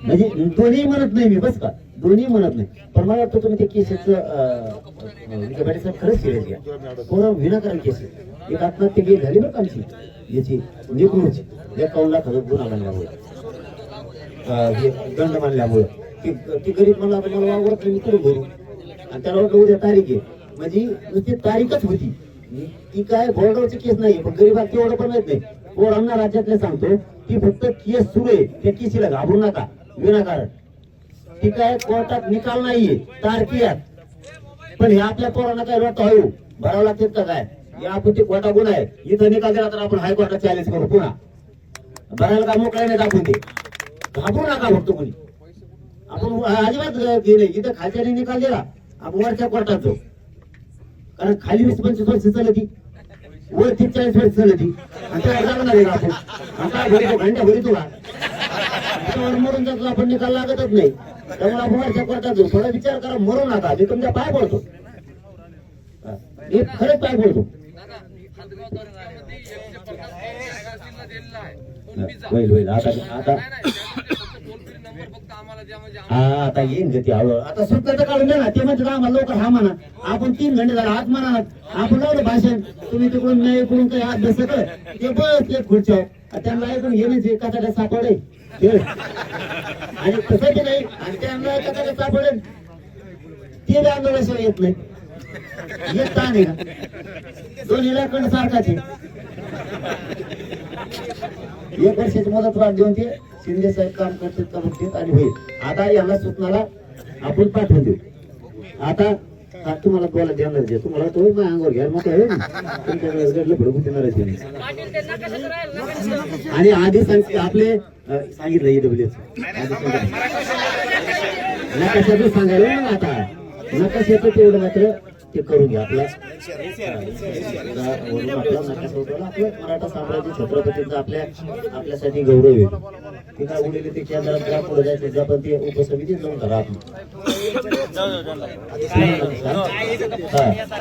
म्हणजे दोन्ही म्हणत नाही मी, बस का, दोन्ही म्हणत नाही. पण मला वाटतं तुम्ही ते केसेसचं खरंच सिरियस घ्या. पोरं विनाकारण केसेस, एक आत्महत्या केली झाली बरं का आमची याची निकुळची, 51 लाख गुन्हा मानल्यामुळे, दंड मानल्यामुळे ती गरीब म्हणला आपण मला वावरत नाही, मी कुठं भरू. आणि त्याला वाटलं उद्या तारीख आहे, म्हणजे नुसती तारीखच होती ती, काय बोर्डावरची केस नाही. पण गरीबात तेवढं पण माहित नाही. पोरांना राज्यातले सांगतो की फक्त केस सुरू आहे, त्या केसीला घाबरू नका विनाकारण. ती काय कोर्टात निकाल नाहीये, तारखीयात. पण हे आपल्या पोरांना काय वाटतं हळू भरावं लागतात का काय, या आपण ते खोटा गुन्हा आहे, इथं निकाल दिला तर आपण हायकोर्टात चॅलेंज करू, पुन्हा भरायला का मोकळा नाही टाकून ते. घाबरू नका फक्त कोणी, आपण अजिबात गेले इथं खालच्याने निकाल दिला आपण वरच्या कोर्टात जाऊ. कारण खाली 20-25 वर्ष चालती, वर 30-40 वर्ष चालती, आणि त्याला लागणार आहे आपण. आता भरितो घंट्या भरितो का मरून जातो आपण, निकाल लागतच नाही. त्यामुळे आपण वरच्या कोर्टात जाऊ. थोडा विचार करा, मरू नका. मी तुमच्या पाय पडतो, मी खरंच पाय पडतो. होईल आता येईन गती हळूहळू. आता सुट्ट्याचं काढून द्या ना, ते म्हणतात आम्हाला लवकर हा म्हणा. आपण 3 घंटे झाला हात म्हणा, आपण लावलं भाषण, तुम्ही तिकडून नाही इकडून काही हात बसत ते बस एक खुर्च्या त्यांना ऐकून घेण्याचे एखाद्या सापडे आणि तसं ते नाही. आणि त्यांना एखाद्या सापडेल ते आंदोलनाशिवाय येत नाही. येत का नाही का, दोन्ही लाखंड सारखाच आहे. 1 वर्षाची मुदत वाढ देऊन ते शिंदे साहेब काम करतात का बघतात आणि होईल. आता यांना सूचनाला आपण पाठवून देऊ. आता तुम्हाला बोला देणार जे तुम्हाला तो मग अंगावर घ्यायला मग तुमच्याकडे भडकून देणार आहे. आणि आधी सांगते आपले सांगितलं ईडब्ल्यूएस नकाशातून सांगायला ना, आता नकाशाचं तेवढं मात्र ते करून घ्या. आपला नकाशा उठवला, आपलं मराठा साम्राज्य छत्रपतींचा आपल्यासाठी गौरव आहे. ते काय उडले ते केंद्रात पुढे जायचं, पण ते उपसमितीत जाऊन करा आपली.